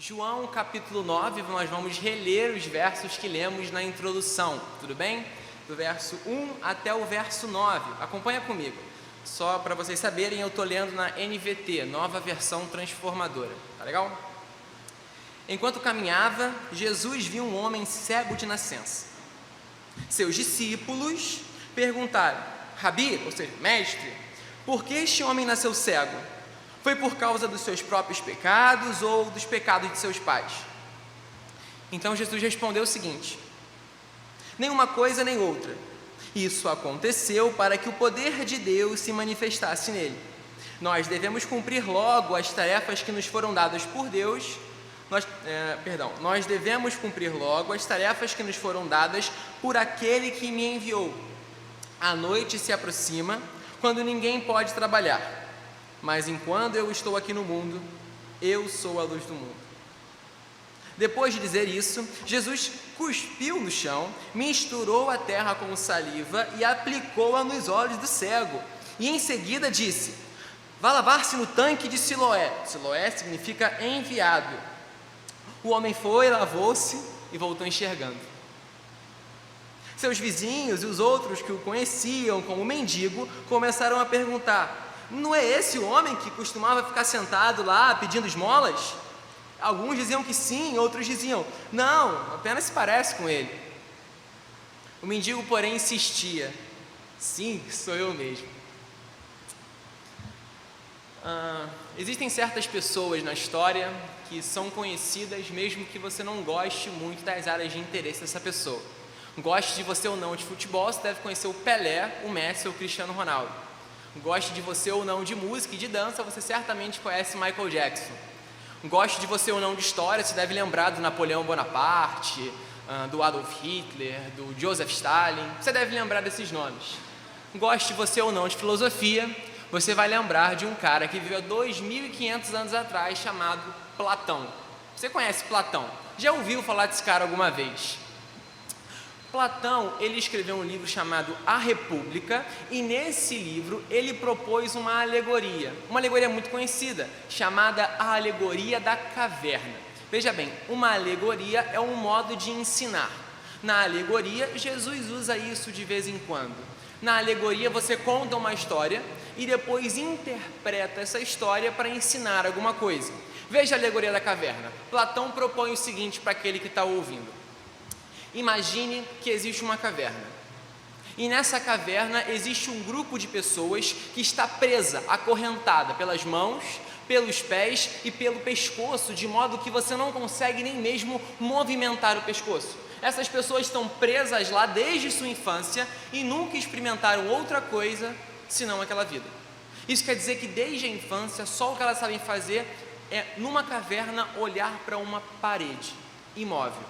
João capítulo 9, nós vamos reler os versos que lemos na introdução, tudo bem? Do verso 1 até o verso 9, acompanha comigo. Só para vocês saberem, eu estou lendo na NVT, Nova Versão Transformadora, tá legal? Enquanto caminhava, Jesus viu um homem cego de nascença. Seus discípulos perguntaram: Rabi, ou seja, mestre, por que este homem nasceu cego? Foi por causa dos seus próprios pecados ou dos pecados de seus pais? Então Jesus respondeu o seguinte: nenhuma coisa nem outra. Isso aconteceu para que o poder de Deus se manifestasse nele. Nós devemos cumprir logo as tarefas que nos foram dadas por Deus. Nós devemos cumprir logo as tarefas que nos foram dadas por aquele que me enviou. A noite se aproxima, quando ninguém pode trabalhar. Mas enquanto eu estou aqui no mundo, eu sou a luz do mundo. Depois de dizer isso, Jesus cuspiu no chão, misturou a terra com saliva e aplicou-a nos olhos do cego. E em seguida disse: vá lavar-se no tanque de Siloé. Siloé significa enviado. O homem foi, lavou-se e voltou enxergando. Seus vizinhos e os outros que o conheciam como mendigo começaram a perguntar: não é esse o homem que costumava ficar sentado lá pedindo esmolas? Alguns diziam que sim, outros diziam: não, apenas se parece com ele. O mendigo, porém, insistia: sim, sou eu mesmo. Existem certas pessoas na história que são conhecidas mesmo que você não goste muito das áreas de interesse dessa pessoa. Goste de você ou não de futebol, você deve conhecer o Pelé, o Messi ou o Cristiano Ronaldo. Goste de você ou não de música e de dança, você certamente conhece Michael Jackson. Goste de você ou não de história, você deve lembrar do Napoleão Bonaparte, do Adolf Hitler, do Joseph Stalin, você deve lembrar desses nomes. Goste de você ou não de filosofia, você vai lembrar de um cara que viveu há 2.500 anos atrás, chamado Platão. Você conhece Platão? Já ouviu falar desse cara alguma vez? Platão, ele escreveu um livro chamado A República, e nesse livro ele propôs uma alegoria muito conhecida, chamada a Alegoria da Caverna. Veja bem, uma alegoria é um modo de ensinar. Na alegoria, Jesus usa isso de vez em quando. Na alegoria você conta uma história e depois interpreta essa história para ensinar alguma coisa. Veja a Alegoria da Caverna. Platão propõe o seguinte para aquele que está ouvindo: imagine que existe uma caverna, e nessa caverna existe um grupo de pessoas que está presa, acorrentada pelas mãos, pelos pés e pelo pescoço, de modo que você não consegue nem mesmo movimentar o pescoço. Essas pessoas estão presas lá desde sua infância e nunca experimentaram outra coisa senão aquela vida. Isso quer dizer que desde a infância só o que elas sabem fazer é, numa caverna, olhar para uma parede imóvel.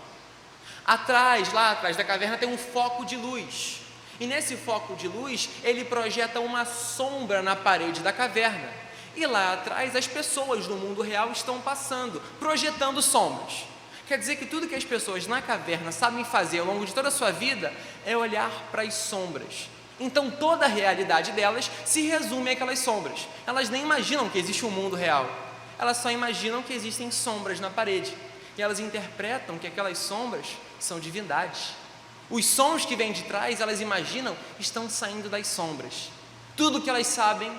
Lá atrás da caverna tem um foco de luz, e nesse foco de luz ele projeta uma sombra na parede da caverna, e lá atrás as pessoas do mundo real estão passando, projetando sombras. Quer dizer que tudo que as pessoas na caverna sabem fazer ao longo de toda a sua vida é olhar para as sombras. Então toda a realidade delas se resume àquelas sombras. Elas nem imaginam que existe um mundo real, elas só imaginam que existem sombras na parede, e elas interpretam que aquelas sombras são divindades. Os sons que vêm de trás, elas imaginam, estão saindo das sombras. Tudo que elas sabem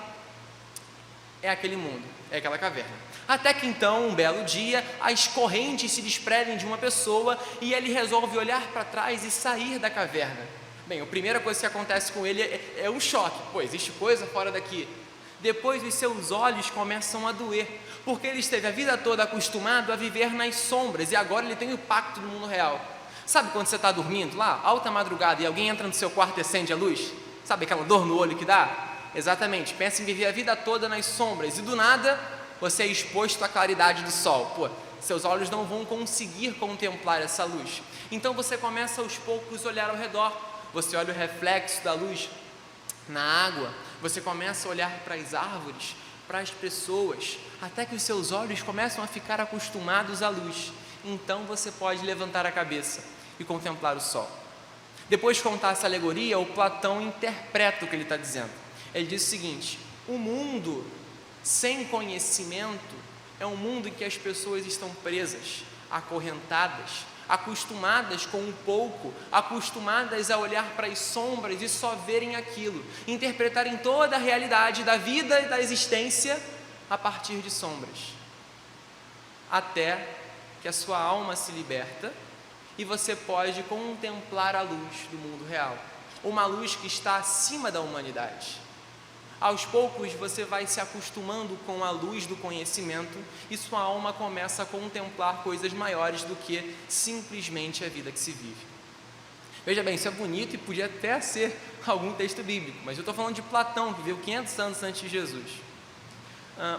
é aquele mundo, é aquela caverna. Até que então, um belo dia, as correntes se desprendem de uma pessoa e ele resolve olhar para trás e sair da caverna. Bem, a primeira coisa que acontece com ele é um choque. Pô, existe coisa fora daqui. Depois os seus olhos começam a doer, porque ele esteve a vida toda acostumado a viver nas sombras e agora ele tem o impacto do mundo real. Sabe quando você está dormindo lá, alta madrugada, e alguém entra no seu quarto e acende a luz? Sabe aquela dor no olho que dá? Exatamente, pensa em viver a vida toda nas sombras e do nada você é exposto à claridade do sol. Pô, seus olhos não vão conseguir contemplar essa luz. Então você começa aos poucos a olhar ao redor, você olha o reflexo da luz na água, você começa a olhar para as árvores, para as pessoas, até que os seus olhos começam a ficar acostumados à luz. Então você pode levantar a cabeça e contemplar o sol. Depois de contar essa alegoria, o Platão interpreta o que ele está dizendo. Ele diz o seguinte: o mundo sem conhecimento é um mundo em que as pessoas estão presas, acorrentadas, acostumadas com o pouco, acostumadas a olhar para as sombras e só verem aquilo, interpretarem toda a realidade da vida e da existência a partir de sombras, até que a sua alma se liberta e você pode contemplar a luz do mundo real, uma luz que está acima da humanidade. Aos poucos você vai se acostumando com a luz do conhecimento e sua alma começa a contemplar coisas maiores do que simplesmente a vida que se vive. Veja bem, isso é bonito e podia até ser algum texto bíblico, mas eu estou falando de Platão, que viveu 500 anos antes de Jesus.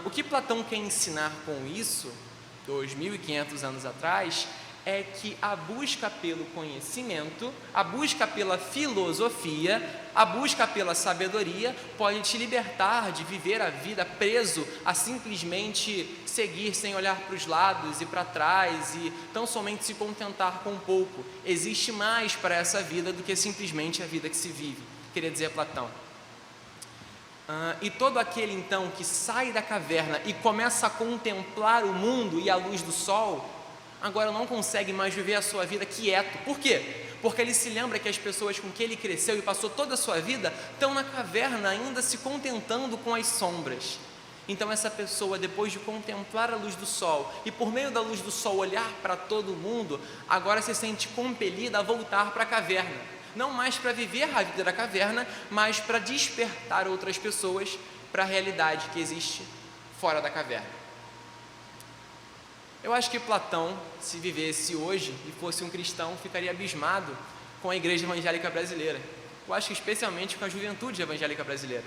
O que Platão quer ensinar com isso, 2.500 anos atrás, é que a busca pelo conhecimento, a busca pela filosofia, a busca pela sabedoria pode te libertar de viver a vida preso a simplesmente seguir sem olhar para os lados e para trás e tão somente se contentar com pouco. Existe mais para essa vida do que simplesmente a vida que se vive, queria dizer Platão. E todo aquele então que sai da caverna e começa a contemplar o mundo e a luz do sol, agora não consegue mais viver a sua vida quieto. Por quê? Porque ele se lembra que as pessoas com que ele cresceu e passou toda a sua vida estão na caverna ainda se contentando com as sombras. Então essa pessoa, depois de contemplar a luz do sol e por meio da luz do sol olhar para todo mundo, agora se sente compelida a voltar para a caverna, não mais para viver a vida da caverna, mas para despertar outras pessoas para a realidade que existe fora da caverna. Eu acho que Platão, se vivesse hoje e fosse um cristão, ficaria abismado com a igreja evangélica brasileira. Eu acho que especialmente com a juventude evangélica brasileira.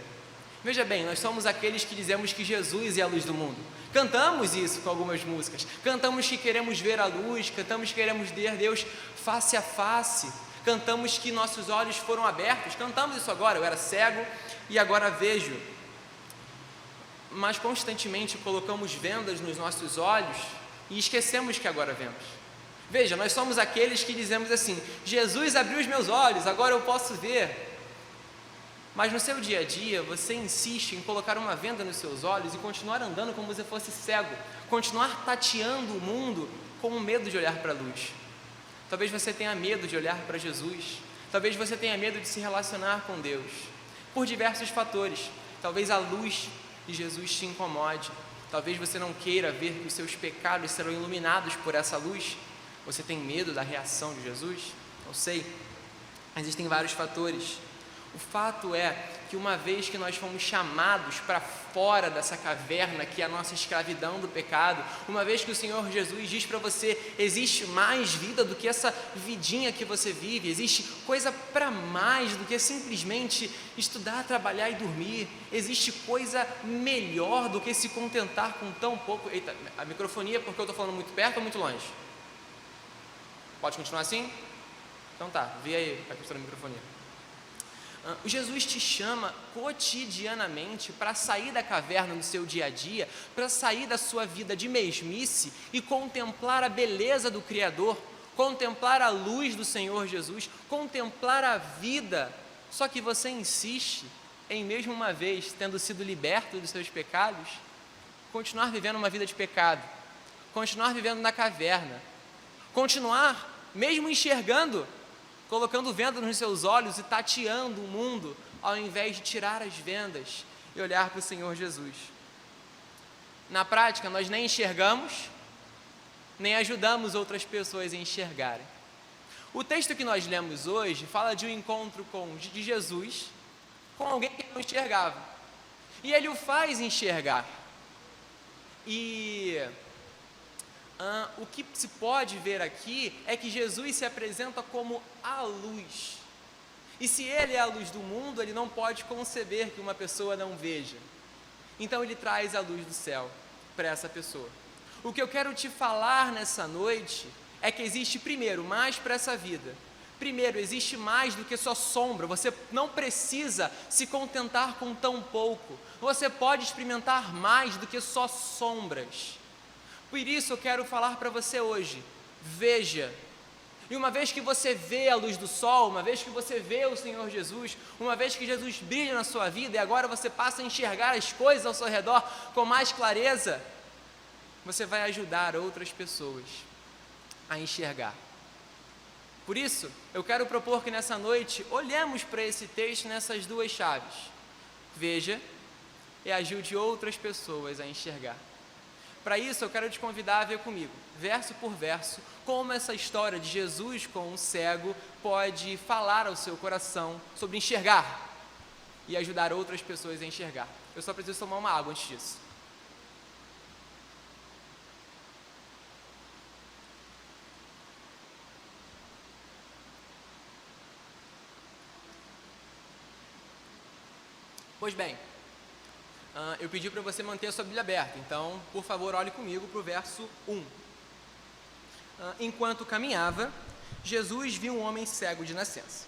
Veja bem, nós somos aqueles que dizemos que Jesus é a luz do mundo. Cantamos isso com algumas músicas. Cantamos que queremos ver a luz, cantamos que queremos ver Deus face a face. Cantamos que nossos olhos foram abertos. Cantamos isso agora, eu era cego e agora vejo. Mas constantemente colocamos vendas nos nossos olhos e esquecemos que agora vemos. Veja, nós somos aqueles que dizemos assim: Jesus abriu os meus olhos, agora eu posso ver. Mas no seu dia a dia, você insiste em colocar uma venda nos seus olhos e continuar andando como se fosse cego, continuar tateando o mundo com medo de olhar para a luz. Talvez você tenha medo de olhar para Jesus, talvez você tenha medo de se relacionar com Deus, por diversos fatores. Talvez a luz de Jesus te incomode. Talvez você não queira ver que os seus pecados serão iluminados por essa luz. Você tem medo da reação de Jesus? Não sei. Existem vários fatores. O fato é que uma vez que nós fomos chamados para fora dessa caverna que é a nossa escravidão do pecado, uma vez que o Senhor Jesus diz para você: existe mais vida do que essa vidinha que você vive, existe coisa para mais do que simplesmente estudar, trabalhar e dormir, existe coisa melhor do que se contentar com tão pouco. Eita, a microfonia, porque eu estou falando muito perto ou muito longe? Pode continuar assim? Então tá, vê aí a questão da microfonia. Jesus te chama cotidianamente para sair da caverna no seu dia a dia, para sair da sua vida de mesmice e contemplar a beleza do Criador, contemplar a luz do Senhor Jesus, contemplar a vida. Só que você insiste em, mesmo uma vez tendo sido liberto dos seus pecados, continuar vivendo uma vida de pecado, continuar vivendo na caverna, continuar mesmo enxergando, colocando vendas nos seus olhos e tateando o mundo, ao invés de tirar as vendas e olhar para o Senhor Jesus. Na prática, nós nem enxergamos, nem ajudamos outras pessoas a enxergarem. O texto que nós lemos hoje fala de um encontro de Jesus com alguém que não enxergava. E ele o faz enxergar. E o que se pode ver aqui é que Jesus se apresenta como a luz. E se ele é a luz do mundo, ele não pode conceber que uma pessoa não veja. Então ele traz a luz do céu para essa pessoa. O que eu quero te falar nessa noite é que existe, primeiro, mais para essa vida. Primeiro, existe mais do que só sombra. Você não precisa se contentar com tão pouco. Você pode experimentar mais do que só sombras. Por isso eu quero falar para você hoje: veja. E uma vez que você vê a luz do sol, uma vez que você vê o Senhor Jesus, uma vez que Jesus brilha na sua vida e agora você passa a enxergar as coisas ao seu redor com mais clareza, você vai ajudar outras pessoas a enxergar. Por isso, eu quero propor que nessa noite olhemos para esse texto nessas duas chaves. Veja e ajude outras pessoas a enxergar. Para isso, eu quero te convidar a ver comigo, verso por verso, como essa história de Jesus com um cego pode falar ao seu coração sobre enxergar e ajudar outras pessoas a enxergar. Eu só preciso tomar uma água antes disso. Pois bem, eu pedi para você manter a sua Bíblia aberta, então, por favor, olhe comigo para o verso 1. Enquanto caminhava, Jesus viu um homem cego de nascença.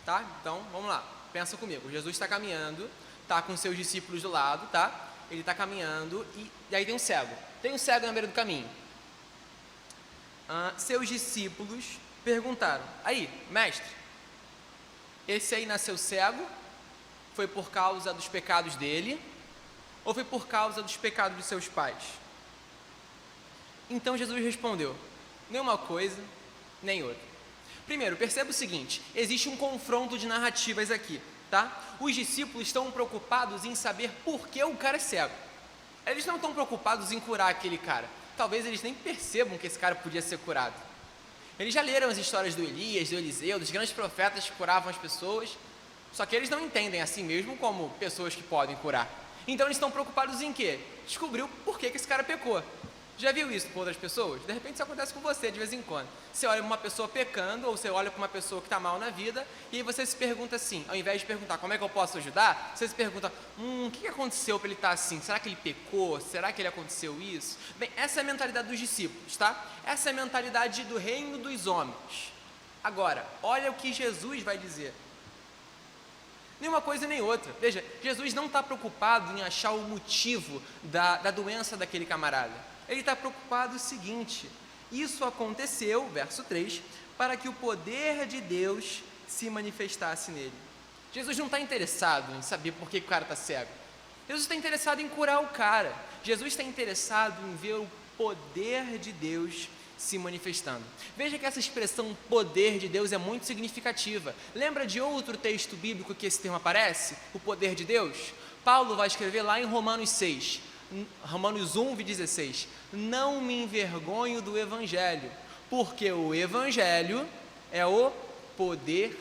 Tá? Então, vamos lá, pensa comigo. Jesus está caminhando, está com seus discípulos do lado, tá? Ele está caminhando e aí tem um cego. Tem um cego na beira do caminho. Seus discípulos perguntaram: aí, mestre, esse aí nasceu cego? Foi por causa dos pecados dele ou foi por causa dos pecados de seus pais? Então Jesus respondeu: nem uma coisa, nem outra. Primeiro, perceba o seguinte, existe um confronto de narrativas aqui, tá? Os discípulos estão preocupados em saber por que o cara é cego. Eles não estão preocupados em curar aquele cara. Talvez eles nem percebam que esse cara podia ser curado. Eles já leram as histórias do Elias, do Eliseu, dos grandes profetas que curavam as pessoas, só que eles não entendem a si mesmo como pessoas que podem curar. Então eles estão preocupados em quê? Descobrir o porquê que esse cara pecou. Já viu isso com outras pessoas? De repente isso acontece com você de vez em quando. Você olha para uma pessoa pecando, ou você olha para uma pessoa que está mal na vida, e aí você se pergunta assim, ao invés de perguntar como é que eu posso ajudar, você se pergunta, o que aconteceu para ele estar assim? Será que ele pecou? Será que ele aconteceu isso? Bem, essa é a mentalidade dos discípulos, tá? Essa é a mentalidade do reino dos homens. Agora, olha o que Jesus vai dizer. Nenhuma coisa nem outra. Veja, Jesus não está preocupado em achar o motivo da doença daquele camarada. Ele está preocupado o seguinte: isso aconteceu, verso 3, para que o poder de Deus se manifestasse nele. Jesus não está interessado em saber por que o cara está cego. Jesus está interessado em curar o cara. Jesus está interessado em ver o poder de Deus se manifestando. Veja que essa expressão poder de Deus é muito significativa. Lembra de outro texto bíblico que esse termo aparece? O poder de Deus? Paulo vai escrever lá em Romanos 6, Romanos 1:16: não me envergonho do Evangelho, porque o Evangelho é o poder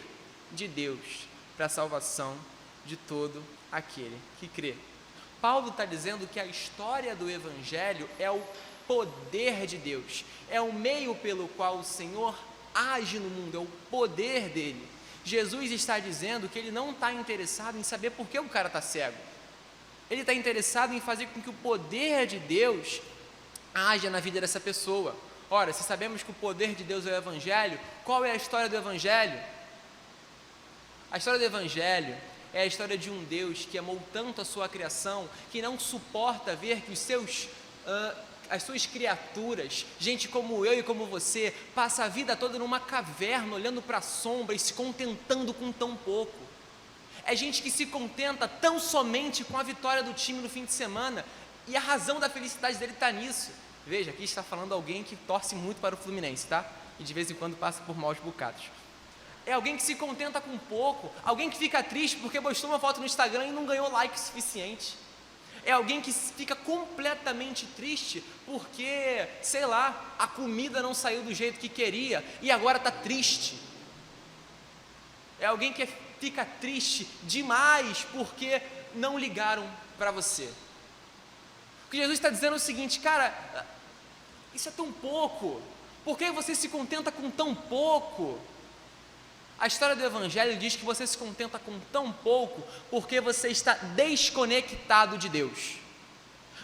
de Deus para a salvação de todo aquele que crê. Paulo está dizendo que a história do Evangelho é o poder de Deus, é o meio pelo qual o Senhor age no mundo, é o poder dele. Jesus está dizendo que ele não está interessado em saber por que o cara está cego. Ele está interessado em fazer com que o poder de Deus haja na vida dessa pessoa. Ora, se sabemos que o poder de Deus é o Evangelho, qual é a história do Evangelho? A história do Evangelho é a história de um Deus que amou tanto a sua criação, que não suporta ver que as suas criaturas, gente como eu e como você, passa a vida toda numa caverna, olhando para a sombra e se contentando com tão pouco. É gente que se contenta tão somente com a vitória do time no fim de semana, e a razão da felicidade dele está nisso. Veja, aqui está falando alguém que torce muito para o Fluminense, tá? E de vez em quando passa por maus bocados. É alguém que se contenta com pouco, alguém que fica triste porque postou uma foto no Instagram e não ganhou like suficiente. É alguém que fica completamente triste porque, sei lá, a comida não saiu do jeito que queria e agora está triste. É alguém que fica triste demais porque não ligaram para você. O que Jesus está dizendo é o seguinte: cara, isso é tão pouco, por que você se contenta com tão pouco? A história do Evangelho diz que você se contenta com tão pouco porque você está desconectado de Deus.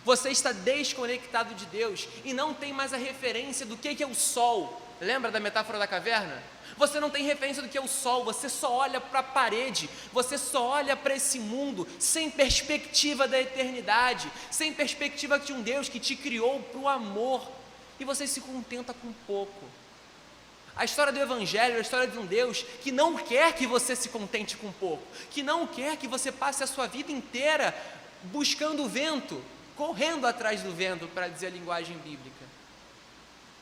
Você está desconectado de Deus e não tem mais a referência do que é o sol. Lembra da metáfora da caverna? Você não tem referência do que é o sol, você só olha para a parede, você só olha para esse mundo sem perspectiva da eternidade, sem perspectiva de um Deus que te criou para o amor, e você se contenta com pouco. A história do Evangelho é a história de um Deus que não quer que você se contente com pouco, que não quer que você passe a sua vida inteira buscando o vento, correndo atrás do vento, para dizer a linguagem bíblica.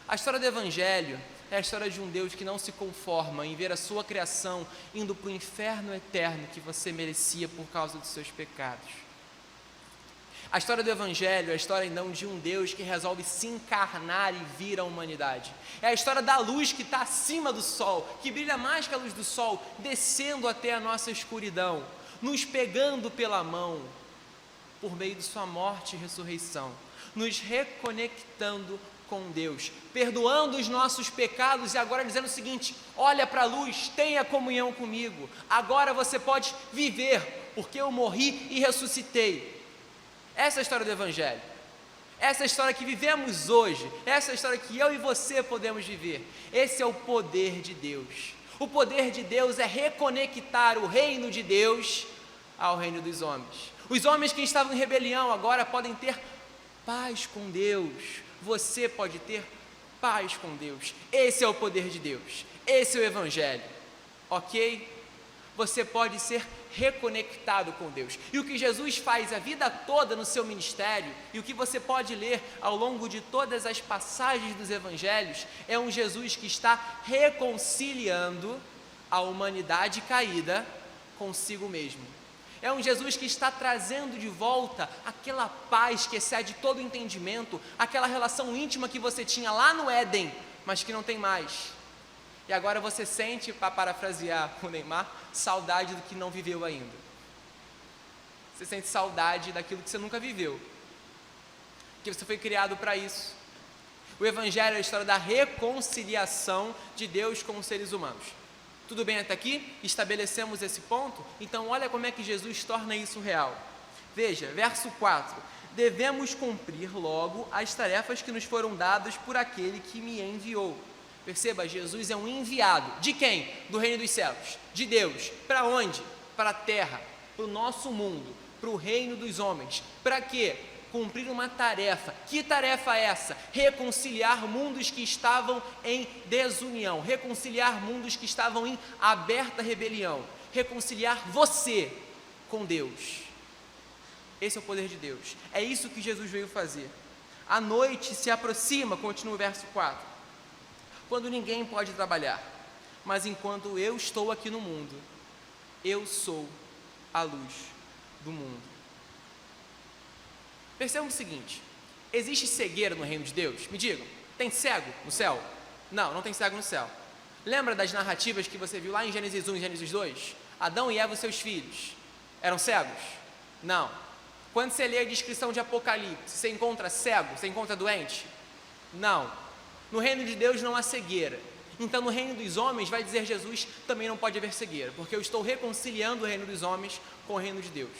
A história do Evangelho é a história de um Deus que não se conforma em ver a sua criação indo para o inferno eterno que você merecia por causa dos seus pecados. A história do Evangelho é a história então de um Deus que resolve se encarnar e vir à humanidade. É a história da luz que está acima do sol, que brilha mais que a luz do sol, descendo até a nossa escuridão, nos pegando pela mão, por meio de sua morte e ressurreição, nos reconectando com Deus, perdoando os nossos pecados e agora dizendo o seguinte: olha para a luz, tenha comunhão comigo, agora você pode viver, porque eu morri e ressuscitei. Essa é a história do Evangelho, essa é a história que vivemos hoje, essa é a história que eu e você podemos viver. Esse é o poder de Deus. O poder de Deus é reconectar o reino de Deus ao reino dos homens. Os homens que estavam em rebelião agora podem ter paz com Deus. Você pode ter paz com Deus. Esse é o poder de Deus, esse é o Evangelho, ok? Você pode ser reconectado com Deus. E o que Jesus faz a vida toda no seu ministério, e o que você pode ler ao longo de todas as passagens dos Evangelhos, é um Jesus que está reconciliando a humanidade caída consigo mesmo. É um Jesus que está trazendo de volta aquela paz que excede todo o entendimento, aquela relação íntima que você tinha lá no Éden, mas que não tem mais. E agora você sente, para parafrasear o Neymar, saudade do que não viveu ainda. Você sente saudade daquilo que você nunca viveu, porque você foi criado para isso. O Evangelho é a história da reconciliação de Deus com os seres humanos. Tudo bem até aqui? Estabelecemos esse ponto? Então olha como é que Jesus torna isso real. Veja, verso 4: devemos cumprir logo as tarefas que nos foram dadas por aquele que me enviou. Perceba, Jesus é um enviado. De quem? Do reino dos céus, de Deus. Para onde? Para a terra, para o nosso mundo, para o reino dos homens. Para quê? Cumprir uma tarefa. Que tarefa é essa? Reconciliar mundos que estavam em desunião, reconciliar mundos que estavam em aberta rebelião, reconciliar você com Deus. Esse é o poder de Deus, é isso que Jesus veio fazer. A noite se aproxima, continua o verso 4, quando ninguém pode trabalhar, mas enquanto eu estou aqui no mundo, eu sou a luz do mundo. Percebam o seguinte: existe cegueira no reino de Deus? Me digam, tem cego no céu? Não, não tem cego no céu. Lembra das narrativas que você viu lá em Gênesis 1 e Gênesis 2? Adão e Eva, os seus filhos, eram cegos? Não. Quando você lê a descrição de Apocalipse, você encontra cego? Você encontra doente? Não. No reino de Deus não há cegueira. Então no reino dos homens, vai dizer Jesus, também não pode haver cegueira, porque eu estou reconciliando o reino dos homens com o reino de Deus.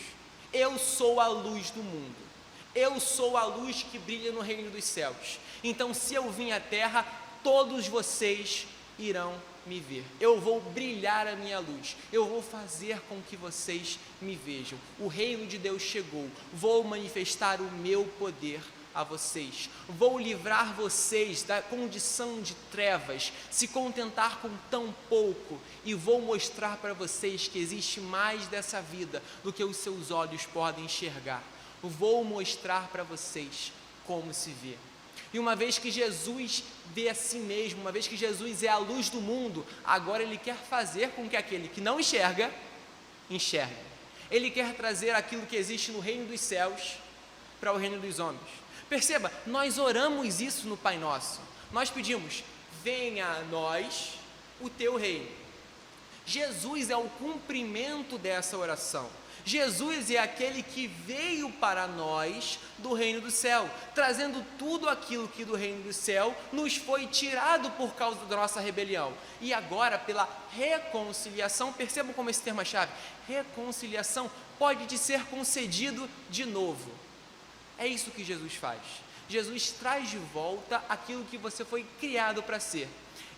Eu sou a luz do mundo. Eu sou a luz que brilha no reino dos céus. Então se eu vim à terra, todos vocês irão me ver. Eu vou brilhar a minha luz. Eu vou fazer com que vocês me vejam. O reino de Deus chegou. Vou manifestar o meu poder a vocês. Vou livrar vocês da condição de trevas, se contentar com tão pouco, e vou mostrar para vocês que existe mais dessa vida do que os seus olhos podem enxergar. Vou mostrar para vocês como se vê. E uma vez que Jesus vê a si mesmo, uma vez que Jesus é a luz do mundo, agora Ele quer fazer com que aquele que não enxerga, enxergue. Ele quer trazer aquilo que existe no reino dos céus para o reino dos homens. Perceba, nós oramos isso no Pai Nosso. Nós pedimos: venha a nós o teu reino. Jesus é o cumprimento dessa oração. Jesus é aquele que veio para nós do reino do céu, trazendo tudo aquilo que do reino do céu nos foi tirado por causa da nossa rebelião. E agora, pela reconciliação, percebam como esse termo é chave, reconciliação pode te ser concedido de novo. É isso que Jesus faz. Jesus traz de volta aquilo que você foi criado para ser.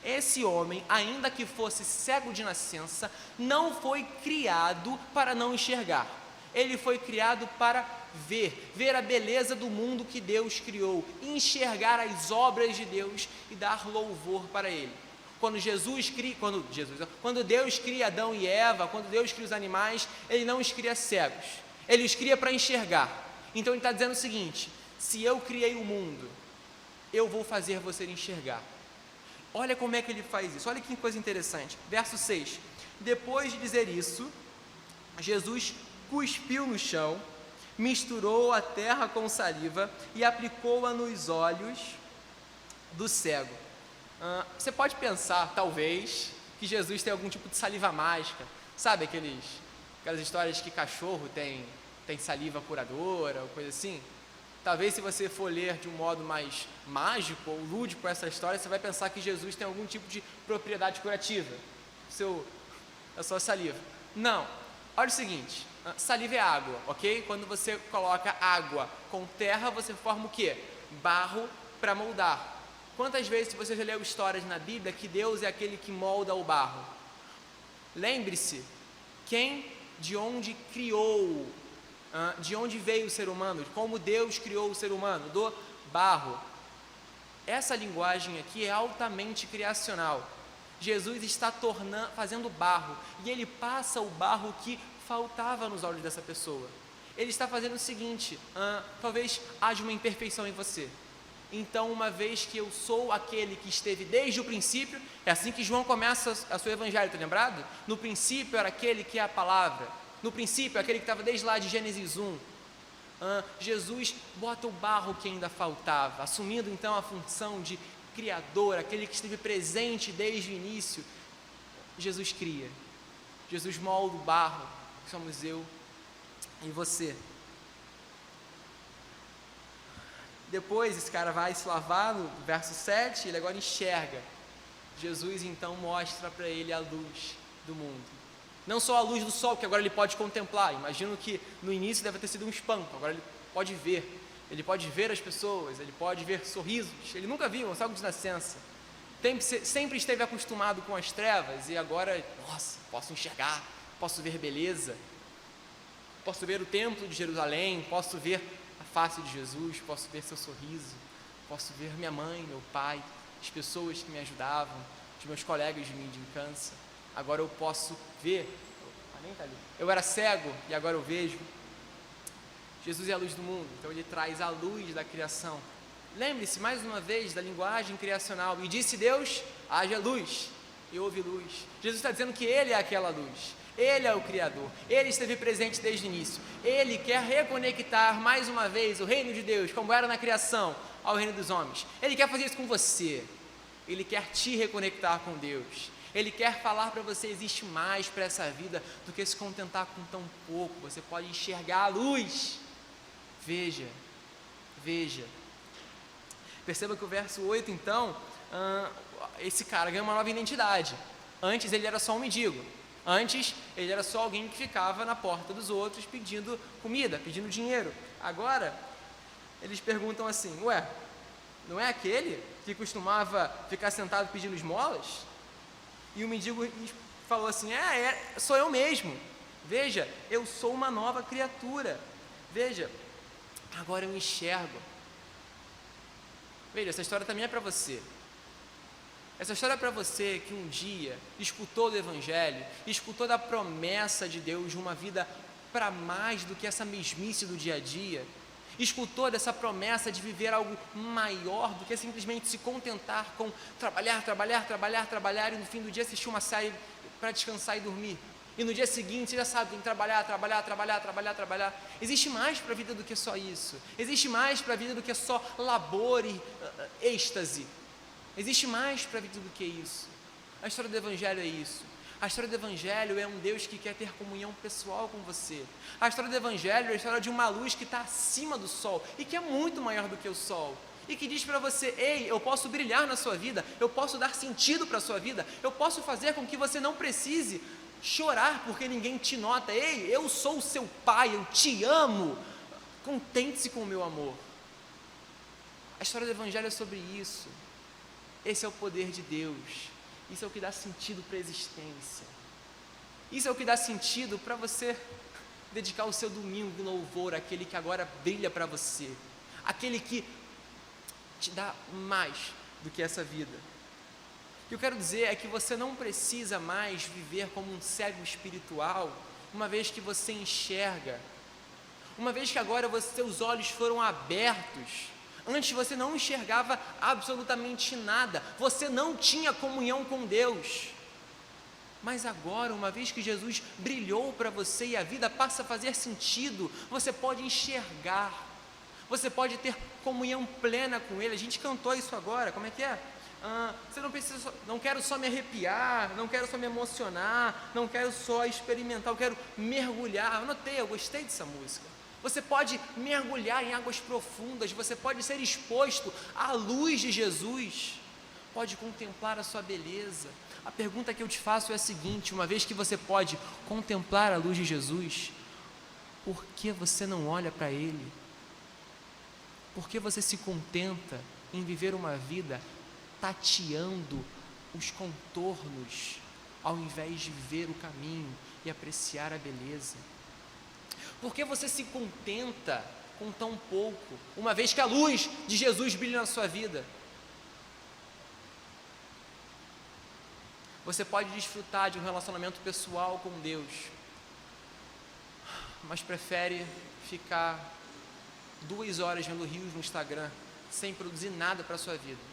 Esse homem, ainda que fosse cego de nascença, não foi criado para não enxergar. Ele foi criado para ver a beleza do mundo que Deus criou, enxergar as obras de Deus e dar louvor para Ele. Quando Deus cria Adão e Eva, quando Deus cria os animais, Ele não os cria cegos. Ele os cria para enxergar. Então ele está dizendo o seguinte: se eu criei o mundo, eu vou fazer você enxergar. Olha como é que ele faz isso, olha que coisa interessante. Verso 6: depois de dizer isso, Jesus cuspiu no chão, misturou a terra com saliva e aplicou-a nos olhos do cego. Você pode pensar, talvez, que Jesus tem algum tipo de saliva mágica. Sabe aquelas histórias que cachorro tem saliva curadora ou coisa assim? Talvez, se você for ler de um modo mais mágico ou lúdico essa história, você vai pensar que Jesus tem algum tipo de propriedade curativa da sua saliva. Não. Olha o seguinte, saliva é água, ok? Quando você coloca água com terra, você forma o quê? Barro para moldar. Quantas vezes você já leu histórias na Bíblia que Deus é aquele que molda o barro? Lembre-se, de onde criou, de onde veio o ser humano, como Deus criou o ser humano, do barro. Essa linguagem aqui é altamente criacional. Jesus está fazendo barro, e ele passa o barro que faltava nos olhos dessa pessoa. Ele está fazendo o seguinte: talvez haja uma imperfeição em você. Então, uma vez que eu sou aquele que esteve desde o princípio, é assim que João começa a seu evangelho, está lembrado? No princípio era aquele que é a palavra, no princípio é aquele que estava desde lá de Gênesis 1. Jesus bota o barro que ainda faltava, assumindo então a função de criador, aquele que esteve presente desde o início. Jesus cria, Jesus molda o barro, que somos eu e você. Depois esse cara vai se lavar, no verso 7, ele agora enxerga. Jesus então mostra para ele a luz do mundo. Não só a luz do sol, que agora ele pode contemplar. Imagino que no início deve ter sido um espanto, agora ele pode ver. Ele pode ver as pessoas, ele pode ver sorrisos. Ele nunca viu, algo de nascença. Sempre esteve acostumado com as trevas e agora, nossa, posso enxergar, posso ver beleza. Posso ver o templo de Jerusalém, posso ver a face de Jesus, posso ver seu sorriso, posso ver minha mãe, meu pai, as pessoas que me ajudavam, os meus colegas de mendicância. Agora eu posso ver. Eu era cego e agora eu vejo. Jesus é a luz do mundo, então ele traz a luz da criação. Lembre-se mais uma vez da linguagem criacional. E disse Deus: haja luz, e houve luz. Jesus está dizendo que ele é aquela luz. Ele é o Criador, Ele esteve presente desde o início. Ele quer reconectar mais uma vez o reino de Deus, como era na criação, ao reino dos homens. Ele quer fazer isso com você. Ele quer te reconectar com Deus. Ele quer falar para você: existe mais para essa vida do que se contentar com tão pouco. Você pode enxergar a luz. Veja. Perceba que o verso 8 então, esse cara ganha uma nova identidade. Antes ele era só um mendigo. Antes, ele era só alguém que ficava na porta dos outros pedindo comida, pedindo dinheiro. Agora, eles perguntam assim: ué, não é aquele que costumava ficar sentado pedindo esmolas? E o mendigo falou assim: sou eu mesmo. Veja, eu sou uma nova criatura. Veja, agora eu enxergo. Veja, essa história também é para você. Essa história é para você que um dia escutou do Evangelho, escutou da promessa de Deus de uma vida para mais do que essa mesmice do dia a dia, escutou dessa promessa de viver algo maior do que simplesmente se contentar com trabalhar e no fim do dia assistir uma série para descansar e dormir. E no dia seguinte, você já sabe, tem que trabalhar. Existe mais para a vida do que só isso. Existe mais para a vida do que só labor e êxtase. Existe mais para a vida do que isso. A história do Evangelho é isso. A história do Evangelho é um Deus que quer ter comunhão pessoal com você. A história do Evangelho é a história de uma luz que está acima do sol e que é muito maior do que o sol. E que diz para você: ei, eu posso brilhar na sua vida, eu posso dar sentido para a sua vida, eu posso fazer com que você não precise chorar porque ninguém te nota. Ei, eu sou o seu pai, eu te amo, contente-se com o meu amor. A história do Evangelho é sobre isso. Esse é o poder de Deus. Isso é o que dá sentido para a existência. Isso é o que dá sentido para você dedicar o seu domingo de louvor àquele que agora brilha para você, aquele que te dá mais do que essa vida. O que eu quero dizer é que você não precisa mais viver como um cego espiritual, uma vez que você enxerga. uma vez que agora seus olhos foram abertos, antes você não enxergava absolutamente nada, você não tinha comunhão com Deus. Mas agora, uma vez que Jesus brilhou para você e a vida passa a fazer sentido, você pode enxergar, você pode ter comunhão plena com Ele. A gente cantou isso agora, como é que é? Você não precisa, não quero só me arrepiar, não quero só me emocionar, não quero só experimentar, eu quero mergulhar. Eu anotei, eu gostei dessa música. Você pode mergulhar em águas profundas, você pode ser exposto à luz de Jesus, pode contemplar a sua beleza. A pergunta que eu te faço é a seguinte: uma vez que você pode contemplar a luz de Jesus, por que você não olha para Ele? Por que você se contenta em viver uma vida tateando os contornos, ao invés de ver o caminho e apreciar a beleza? Por que você se contenta com tão pouco, uma vez que a luz de Jesus brilha na sua vida? Você pode desfrutar de um relacionamento pessoal com Deus, mas prefere ficar 2 horas vendo rios no Instagram, sem produzir nada para a sua vida.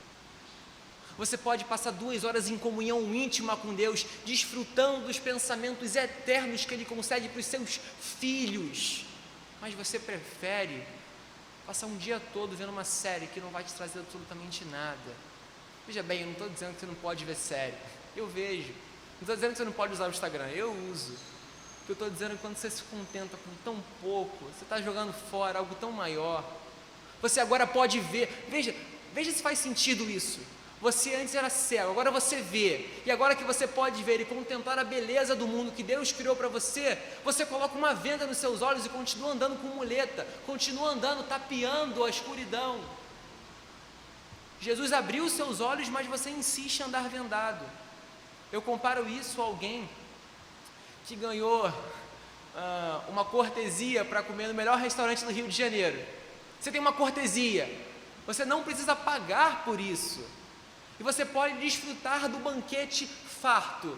Você pode passar 2 horas em comunhão íntima com Deus, desfrutando dos pensamentos eternos que Ele concede para os seus filhos, mas você prefere passar um dia todo vendo uma série que não vai te trazer absolutamente nada. Veja bem, eu não estou dizendo que você não pode ver série, eu vejo. Não estou dizendo que você não pode usar o Instagram, eu uso. O que eu estou dizendo é que quando você se contenta com tão pouco, você está jogando fora algo tão maior. Você agora pode ver, veja se faz sentido isso. Você antes era cego, agora você vê, e agora que você pode ver e contemplar a beleza do mundo que Deus criou para você, você coloca uma venda nos seus olhos e continua andando com muleta, continua andando, tapeando a escuridão. Jesus abriu os seus olhos, mas você insiste em andar vendado. Eu comparo isso a alguém que ganhou uma cortesia para comer no melhor restaurante do Rio de Janeiro. Você tem uma cortesia, você não precisa pagar por isso, e você pode desfrutar do banquete farto,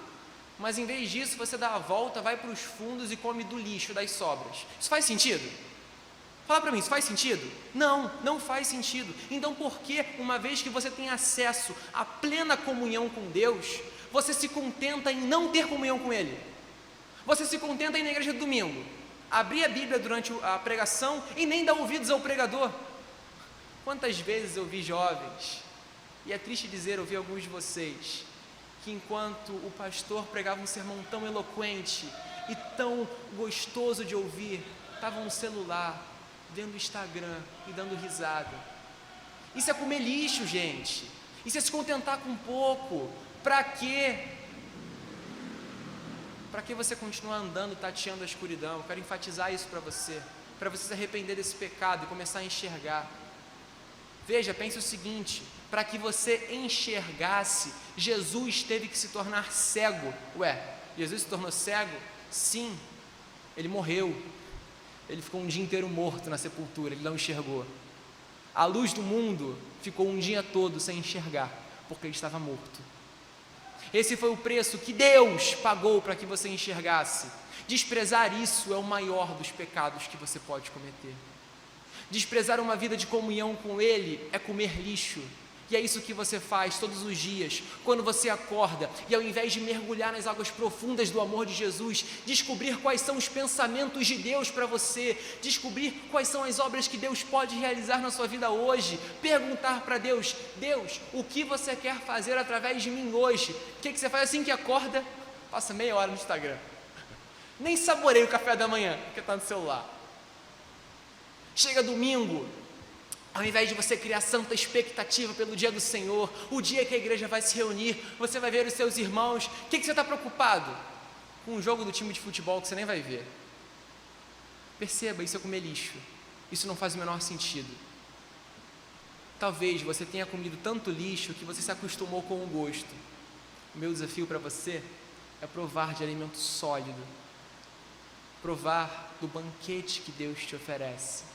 mas em vez disso você dá a volta, vai para os fundos e come do lixo, das sobras. Isso faz sentido? Fala para mim, isso faz sentido? Não, não faz sentido. Então por que, uma vez que você tem acesso à plena comunhão com Deus, você se contenta em não ter comunhão com Ele? Você se contenta em ir na igreja de domingo, abrir a Bíblia durante a pregação e nem dar ouvidos ao pregador? Quantas vezes eu vi jovens, e é triste dizer, eu vi alguns de vocês, que enquanto o pastor pregava um sermão tão eloquente e tão gostoso de ouvir, estavam no celular, vendo o Instagram e dando risada. Isso é comer lixo, gente. Isso é se contentar com pouco. Para quê? Para que você continua andando, tateando a escuridão? Eu quero enfatizar isso para você se arrepender desse pecado e começar a enxergar. Veja, pense o seguinte: para que você enxergasse, Jesus teve que se tornar cego. Jesus se tornou cego? Sim, Ele morreu. Ele ficou um dia inteiro morto na sepultura, Ele não enxergou. A luz do mundo ficou um dia todo sem enxergar, porque Ele estava morto. Esse foi o preço que Deus pagou para que você enxergasse. Desprezar isso é o maior dos pecados que você pode cometer. Desprezar uma vida de comunhão com Ele é comer lixo. E é isso que você faz todos os dias, quando você acorda, e ao invés de mergulhar nas águas profundas do amor de Jesus, descobrir quais são os pensamentos de Deus para você, descobrir quais são as obras que Deus pode realizar na sua vida hoje, perguntar para Deus: Deus, o que você quer fazer através de mim hoje? O que você faz assim que acorda? Passa meia hora no Instagram, nem saboreia o café da manhã, porque está no celular. Chega domingo, ao invés de você criar santa expectativa pelo dia do Senhor, o dia que a igreja vai se reunir, você vai ver os seus irmãos. O que você está preocupado? Com um jogo do time de futebol que você nem vai ver. Perceba, isso é comer lixo. Isso não faz o menor sentido. Talvez você tenha comido tanto lixo que você se acostumou com o gosto. O meu desafio para você é provar de alimento sólido, provar do banquete que Deus te oferece.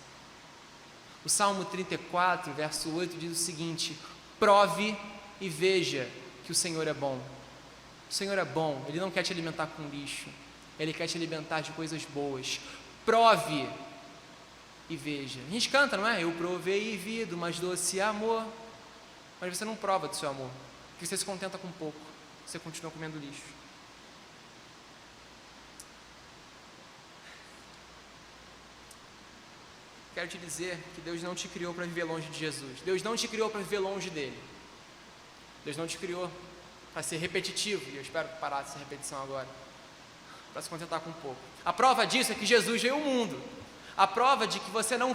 O Salmo 34, verso 8 diz o seguinte: prove e veja que o Senhor é bom. O Senhor é bom, Ele não quer te alimentar com lixo, Ele quer te alimentar de coisas boas. Prove e veja. A gente canta, não é? Eu provei e vi do mais doce amor, mas você não prova do seu amor, porque você se contenta com pouco, você continua comendo lixo. Quero te dizer que Deus não te criou para viver longe de Jesus. Deus não te criou para viver longe dele. Deus não te criou para ser repetitivo, e eu espero parar dessa repetição agora, para se contentar com pouco. A prova disso é que Jesus veio ao mundo. A prova de que você não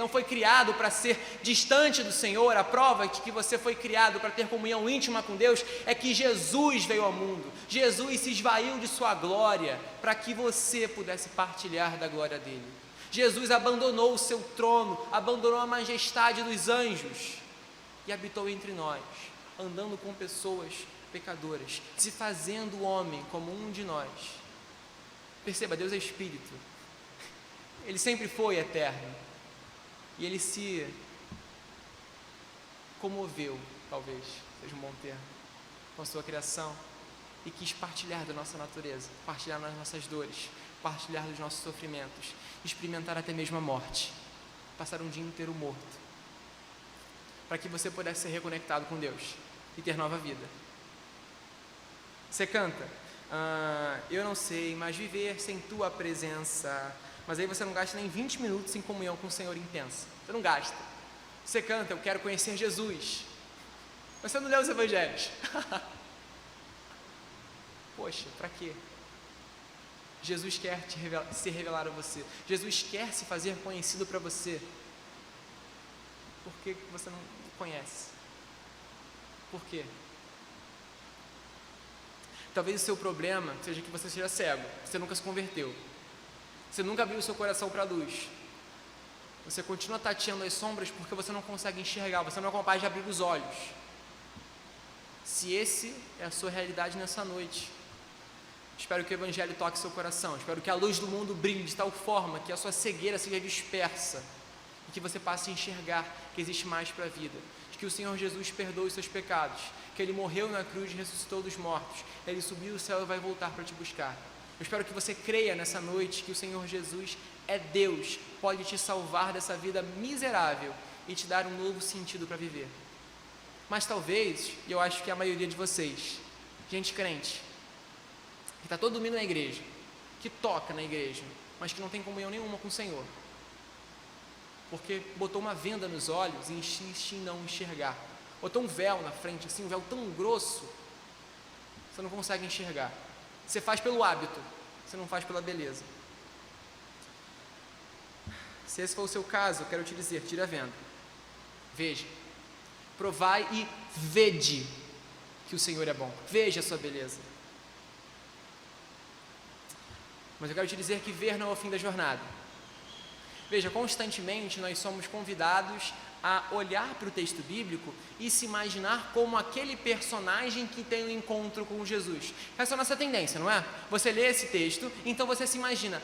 foi criado para ser distante do Senhor, a prova de que você foi criado para ter comunhão íntima com Deus, é que Jesus veio ao mundo. Jesus se esvaiu de sua glória para que você pudesse partilhar da glória dele. Jesus abandonou o seu trono, abandonou a majestade dos anjos e habitou entre nós, andando com pessoas pecadoras, se fazendo homem como um de nós. Perceba, Deus é Espírito. Ele sempre foi eterno. E Ele se comoveu, talvez seja um bom termo, com a sua criação e quis partilhar da nossa natureza, partilhar das nossas dores, partilhar dos nossos sofrimentos, experimentar até mesmo a morte, passar um dia inteiro morto, para que você pudesse ser reconectado com Deus e ter nova vida. Você canta, eu não sei, mas viver sem tua presença. Mas aí você não gasta nem 20 minutos em comunhão com o Senhor intensa. Você não gasta. Você canta, eu quero conhecer Jesus. Mas você não lê os evangelhos. Poxa, para quê? Jesus quer se revelar a você. Jesus quer se fazer conhecido para você. Por que você não conhece? Por quê? Talvez o seu problema seja que você seja cego. Você nunca se converteu. Você nunca abriu o seu coração para a luz. Você continua tateando as sombras porque você não consegue enxergar, você não é capaz de abrir os olhos. Se esse é a sua realidade nessa noite, espero que o Evangelho toque seu coração, espero que a luz do mundo brilhe de tal forma que a sua cegueira seja dispersa e que você passe a enxergar que existe mais para a vida, de que o Senhor Jesus perdoa os seus pecados, que Ele morreu na cruz e ressuscitou dos mortos, Ele subiu ao céu e vai voltar para te buscar. Eu espero que você creia nessa noite que o Senhor Jesus é Deus, pode te salvar dessa vida miserável e te dar um novo sentido para viver. Mas talvez, e eu acho que a maioria de vocês, gente crente, que está todo domingo na igreja, que toca na igreja, mas que não tem comunhão nenhuma com o Senhor, porque botou uma venda nos olhos e insiste em não enxergar, botou um véu na frente, assim, um véu tão grosso, você não consegue enxergar. Você faz pelo hábito, você não faz pela beleza. Se esse for o seu caso, eu quero te dizer, tira a venda. Veja, provai e vede que o Senhor é bom. Veja a sua beleza. Mas eu quero te dizer que ver não é o fim da jornada. Veja, constantemente nós somos convidados a olhar para o texto bíblico e se imaginar como aquele personagem que tem um encontro com Jesus. Essa é a nossa tendência, não é? Você lê esse texto, então você se imagina,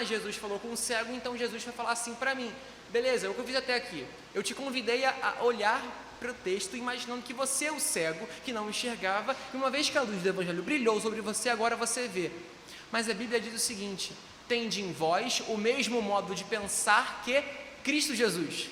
Jesus falou com um cego, então Jesus vai falar assim para mim. Beleza, é o que eu fiz até aqui. Eu te convidei a olhar para o texto, imaginando que você é o cego, que não enxergava, e uma vez que a luz do Evangelho brilhou sobre você, agora você vê. Mas a Bíblia diz o seguinte, tende em vós o mesmo modo de pensar que Cristo Jesus.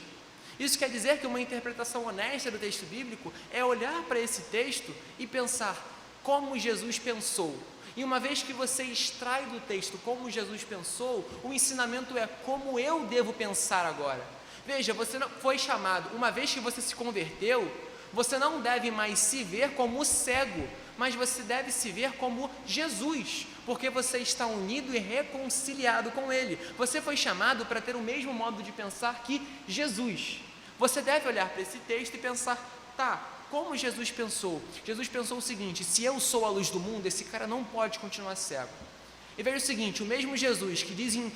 Isso quer dizer que uma interpretação honesta do texto bíblico é olhar para esse texto e pensar como Jesus pensou. E uma vez que você extrai do texto como Jesus pensou, o ensinamento é como eu devo pensar agora. Veja, você não foi chamado, uma vez que você se converteu, você não deve mais se ver como cego, mas você deve se ver como Jesus, porque você está unido e reconciliado com Ele. Você foi chamado para ter o mesmo modo de pensar que Jesus. Você deve olhar para esse texto e pensar, como Jesus pensou? Jesus pensou o seguinte, se eu sou a luz do mundo, esse cara não pode continuar cego. E veja o seguinte, o mesmo Jesus que diz em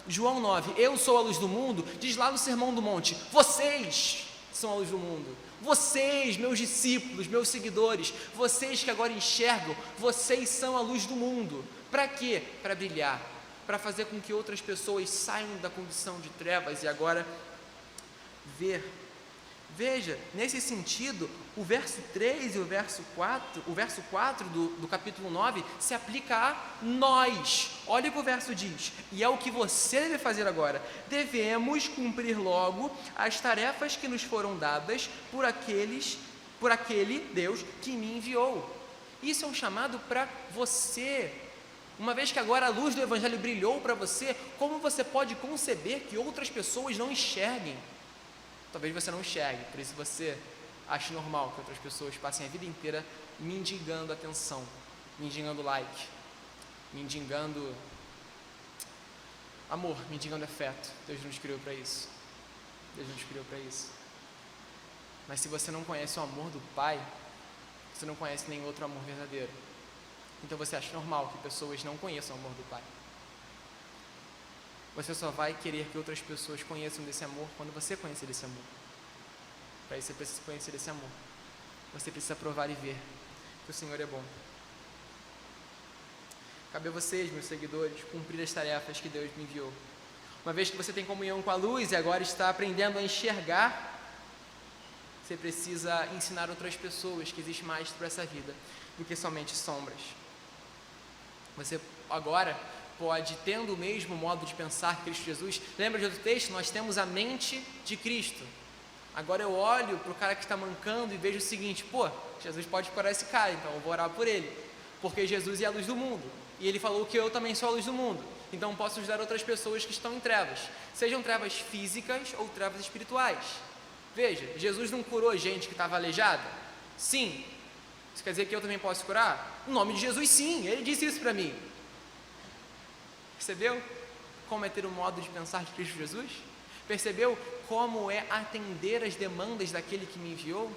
João 9, eu sou a luz do mundo, diz lá no Sermão do Monte, vocês são a luz do mundo. Vocês, meus discípulos, meus seguidores, vocês que agora enxergam, vocês são a luz do mundo. Para quê? Para brilhar, para fazer com que outras pessoas saiam da condição de trevas e agora ver Veja, nesse sentido, o verso 3 e o verso 4 do capítulo 9 se aplica a nós. Olha o que o verso diz, e é o que você deve fazer agora. Devemos cumprir logo as tarefas que nos foram dadas por aquele Deus que me enviou. Isso é um chamado para você. Uma vez que agora a luz do Evangelho brilhou para você, como você pode conceber que outras pessoas não enxerguem? Talvez você não enxergue, por isso você acha normal que outras pessoas passem a vida inteira mendigando atenção, mendigando like, mendigando amor, mendigando afeto. Deus não nos criou para isso. Deus não nos criou para isso. Mas se você não conhece o amor do Pai, você não conhece nenhum outro amor verdadeiro. Então você acha normal que pessoas não conheçam o amor do Pai. Você só vai querer que outras pessoas conheçam desse amor quando você conhecer desse amor. Para isso você precisa conhecer desse amor. Você precisa provar e ver que o Senhor é bom. Cabe a vocês, meus seguidores, cumprir as tarefas que Deus me enviou. Uma vez que você tem comunhão com a luz e agora está aprendendo a enxergar, você precisa ensinar outras pessoas que existe mais para essa vida do que somente sombras. Você agora pode, tendo o mesmo modo de pensar que Cristo Jesus, lembra de outro texto? Nós temos a mente de Cristo. Agora eu olho para o cara que está mancando e vejo o seguinte: Jesus pode curar esse cara, então eu vou orar por ele, porque Jesus é a luz do mundo, e ele falou que eu também sou a luz do mundo, então posso ajudar outras pessoas que estão em trevas, sejam trevas físicas ou trevas espirituais. Veja, Jesus não curou gente que estava aleijada? Sim. Isso quer dizer que eu também posso curar? No nome de Jesus, sim, ele disse isso para mim. Percebeu como é ter o modo de pensar de Cristo Jesus? Percebeu como é atender as demandas daquele que me enviou?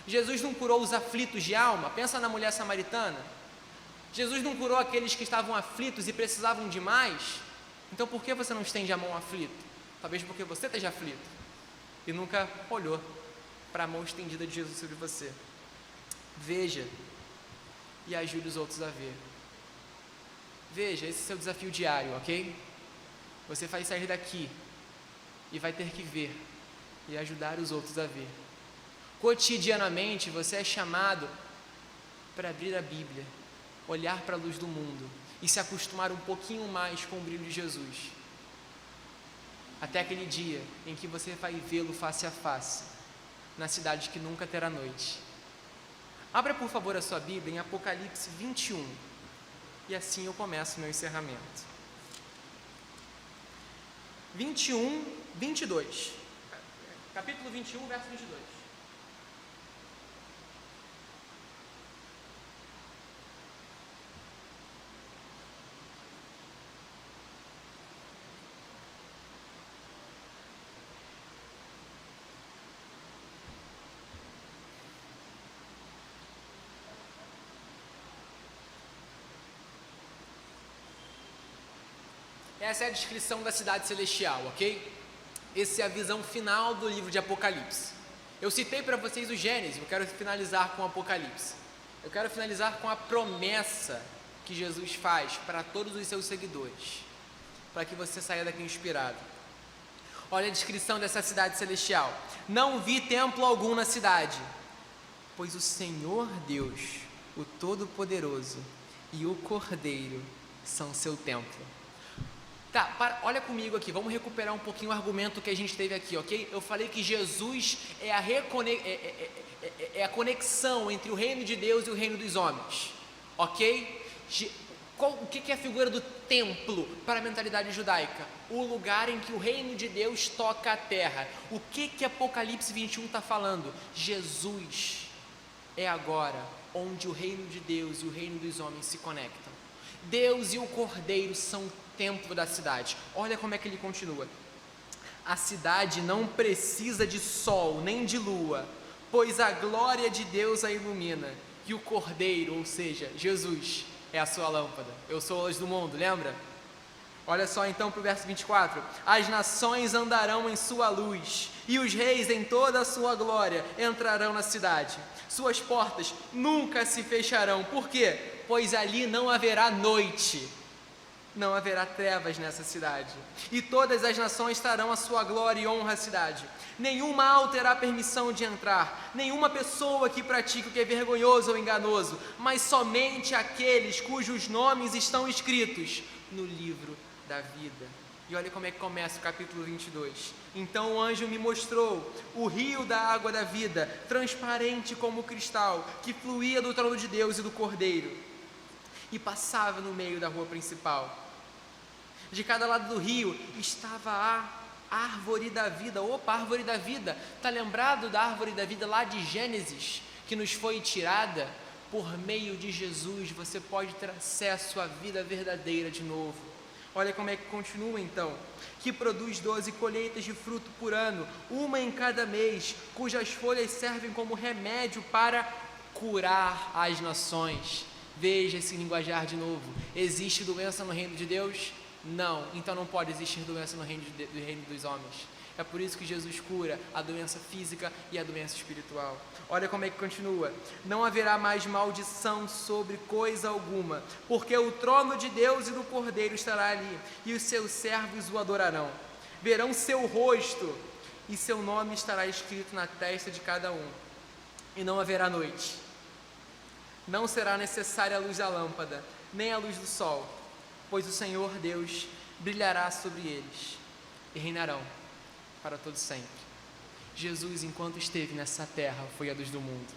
Jesus não curou os aflitos de alma? Pensa na mulher samaritana. Jesus não curou aqueles que estavam aflitos e precisavam de mais? Então por que você não estende a mão ao aflito? Talvez porque você esteja aflito e nunca olhou para a mão estendida de Jesus sobre você. Veja e ajude os outros a ver. Veja, esse é o seu desafio diário, ok? Você vai sair daqui e vai ter que ver e ajudar os outros a ver. Cotidianamente você é chamado para abrir a Bíblia, olhar para a luz do mundo e se acostumar um pouquinho mais com o brilho de Jesus, até aquele dia em que você vai vê-lo face a face, na cidade que nunca terá noite. Abra por favor a sua Bíblia em Apocalipse 21, e assim eu começo meu encerramento. 22, capítulo 21, verso 22. Essa é a descrição da cidade celestial, ok? Essa é a visão final do livro de Apocalipse. Eu citei para vocês o Gênesis, eu quero finalizar com o Apocalipse. Eu quero finalizar com a promessa que Jesus faz para todos os seus seguidores, para que você saia daqui inspirado. Olha a descrição dessa cidade celestial. Não vi templo algum na cidade, pois o Senhor Deus, o Todo-Poderoso e o Cordeiro são seu templo. Tá, olha comigo aqui, vamos recuperar um pouquinho o argumento que a gente teve aqui, ok? Eu falei que Jesus é a conexão entre o reino de Deus e o reino dos homens, ok? O que é a figura do templo para a mentalidade judaica? O lugar em que o reino de Deus toca a terra. O que Apocalipse 21 está falando? Jesus é agora onde o reino de Deus e o reino dos homens se conectam. Deus e o Cordeiro são o templo da cidade. Olha como é que ele continua. A cidade não precisa de sol nem de lua, pois a glória de Deus a ilumina, e o Cordeiro, ou seja, Jesus, é a sua lâmpada. Eu sou a luz do mundo, lembra? Olha só então para o verso 24. As nações andarão em sua luz, e os reis em toda a sua glória entrarão na cidade. Suas portas nunca se fecharão. Por quê? Pois ali não haverá noite. não haverá trevas nessa cidade. E todas as nações trarão a sua glória e honra à cidade. Nenhum mal terá permissão de entrar, nenhuma pessoa que pratique o que é vergonhoso ou enganoso, mas somente aqueles cujos nomes estão escritos no livro da vida. E olha como é que começa o capítulo 22. Então o anjo me mostrou o rio da água da vida, transparente como cristal, que fluía do trono de Deus e do Cordeiro, e passava no meio da rua principal. De cada lado do rio estava a árvore da vida. Opa, árvore da vida. Está lembrado da árvore da vida lá de Gênesis, que nos foi tirada? Por meio de Jesus, você pode ter acesso à vida verdadeira de novo. Olha como é que continua então. Que produz 12 colheitas de fruto por ano, uma em cada mês, cujas folhas servem como remédio para curar as nações. Veja esse linguajar de novo. Existe doença no reino de Deus? Não, então não pode existir doença no reino dos homens. É por isso que Jesus cura a doença física e a doença espiritual. Olha como é que continua. Não haverá mais maldição sobre coisa alguma, porque o trono de Deus e do Cordeiro estará ali, e os seus servos o adorarão. Verão seu rosto, e seu nome estará escrito na testa de cada um. E não haverá noite. Não será necessária a luz da lâmpada, nem a luz do sol, pois o Senhor Deus brilhará sobre eles, e reinarão para todo sempre. Jesus, enquanto esteve nessa terra, foi a luz do mundo.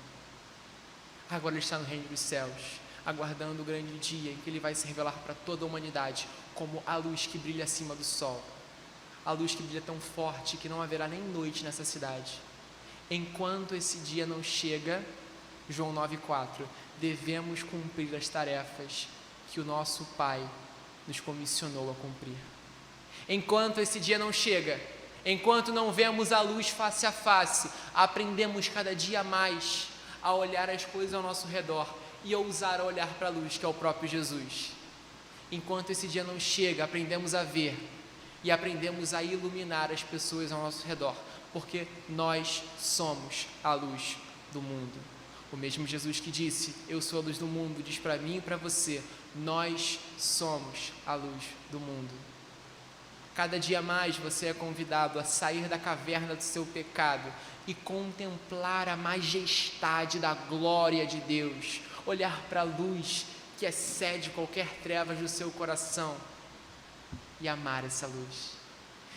Agora ele está no reino dos céus, aguardando o grande dia em que ele vai se revelar para toda a humanidade como a luz que brilha acima do sol, a luz que brilha tão forte que não haverá nem noite nessa cidade. Enquanto esse dia não chega, João 9,4, devemos cumprir as tarefas que o nosso Pai nos comissionou a cumprir. Enquanto esse dia não chega, enquanto não vemos a luz face a face, aprendemos cada dia mais a olhar as coisas ao nosso redor e ousar a olhar para a luz, que é o próprio Jesus. Enquanto esse dia não chega, aprendemos a ver e aprendemos a iluminar as pessoas ao nosso redor, porque nós somos a luz do mundo. O mesmo Jesus que disse, eu sou a luz do mundo, diz para mim e para você, nós somos a luz do mundo. Cada dia mais você é convidado a sair da caverna do seu pecado e contemplar a majestade da glória de Deus, olhar para a luz que excede qualquer trevas do seu coração e amar essa luz.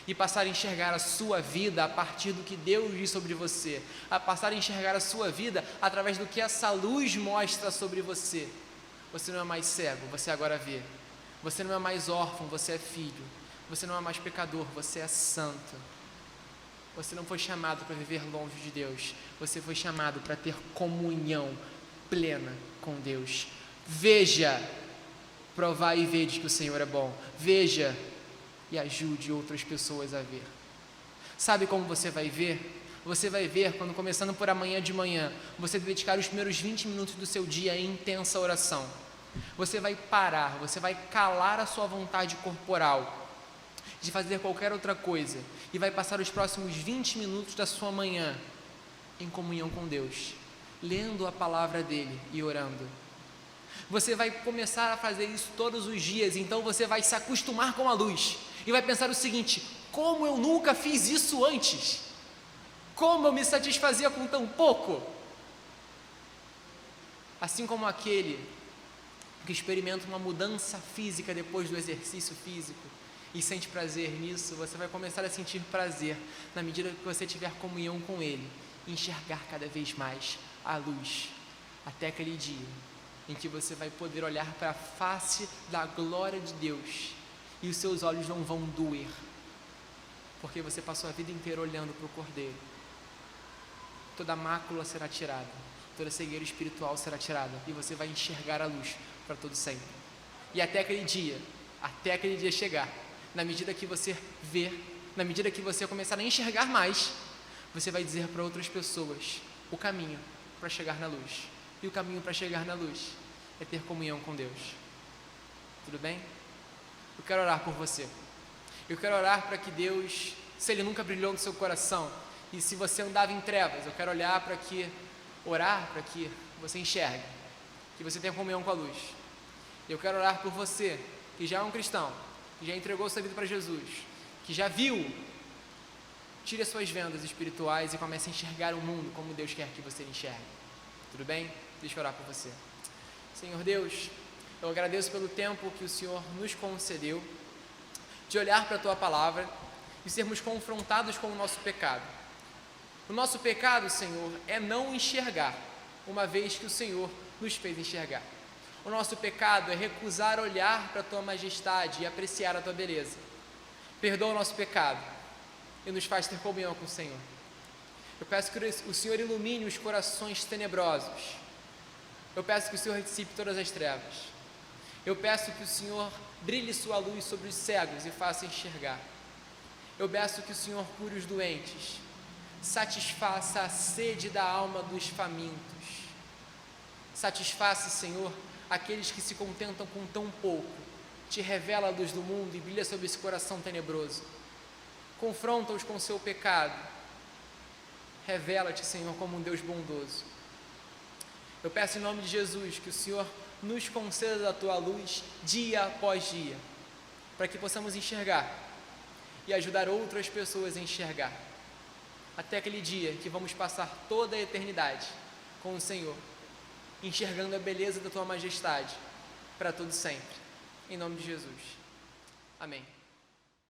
E passar a enxergar a sua vida a partir do que Deus diz sobre você, a passar a enxergar a sua vida através do que essa luz mostra sobre você. Você não é mais cego, você agora vê. Você não é mais órfão, você é filho. Você não é mais pecador, você é santo. Você não foi chamado para viver longe de Deus, você foi chamado para ter comunhão plena com Deus. Veja, provai e vede que o Senhor é bom. Veja e ajude outras pessoas a ver. Sabe como você vai ver? Você vai ver quando, começando por amanhã de manhã, você dedicar os primeiros 20 minutos do seu dia em intensa oração. Você vai parar, você vai calar a sua vontade corporal de fazer qualquer outra coisa e vai passar os próximos 20 minutos da sua manhã em comunhão com Deus, lendo a palavra dele e orando. Você vai começar a fazer isso todos os dias, então você vai se acostumar com a luz e vai pensar o seguinte: como eu nunca fiz isso antes? Como eu me satisfazia com tão pouco? Assim como aquele que experimenta uma mudança física depois do exercício físico e sente prazer nisso, você vai começar a sentir prazer na medida que você tiver comunhão com Ele, e enxergar cada vez mais a luz, até aquele dia em que você vai poder olhar para a face da glória de Deus e os seus olhos não vão doer, porque você passou a vida inteira olhando para o Cordeiro. Toda mácula será tirada, toda cegueira espiritual será tirada, e você vai enxergar a luz para todo sempre. E até aquele dia chegar, na medida que você vê, na medida que você começar a enxergar mais, você vai dizer para outras pessoas o caminho para chegar na luz. E o caminho para chegar na luz é ter comunhão com Deus. Tudo bem? Eu quero orar por você. Eu quero orar para que Deus, se Ele nunca brilhou no seu coração, e se você andava em trevas, eu quero orar para que você enxergue, que você tenha comunhão com a luz. Eu quero orar por você que já é um cristão, que já entregou sua vida para Jesus, que já viu, tire as suas vendas espirituais e comece a enxergar o mundo como Deus quer que você enxergue. Tudo bem? Deixa eu orar por você. Senhor Deus, eu agradeço pelo tempo que o Senhor nos concedeu de olhar para a Tua Palavra e sermos confrontados com o nosso pecado. O nosso pecado, Senhor, é não enxergar, uma vez que o Senhor nos fez enxergar. O nosso pecado é recusar olhar para a Tua majestade e apreciar a Tua beleza. Perdoa o nosso pecado e nos faz ter comunhão com o Senhor. Eu peço que o Senhor ilumine os corações tenebrosos. Eu peço que o Senhor dissipe todas as trevas. Eu peço que o Senhor brilhe sua luz sobre os cegos e faça enxergar. Eu peço que o Senhor cure os doentes, satisfaça a sede da alma dos famintos. Satisfaça, Senhor, aqueles que se contentam com tão pouco. Te revela a luz do mundo e brilha sobre esse coração tenebroso. Confronta-os com o seu pecado. Revela-te, Senhor, como um Deus bondoso. Eu peço em nome de Jesus que o Senhor nos conceda a Tua luz dia após dia, para que possamos enxergar e ajudar outras pessoas a enxergar, até aquele dia que vamos passar toda a eternidade com o Senhor, enxergando a beleza da Tua majestade para todo sempre. Em nome de Jesus. Amém.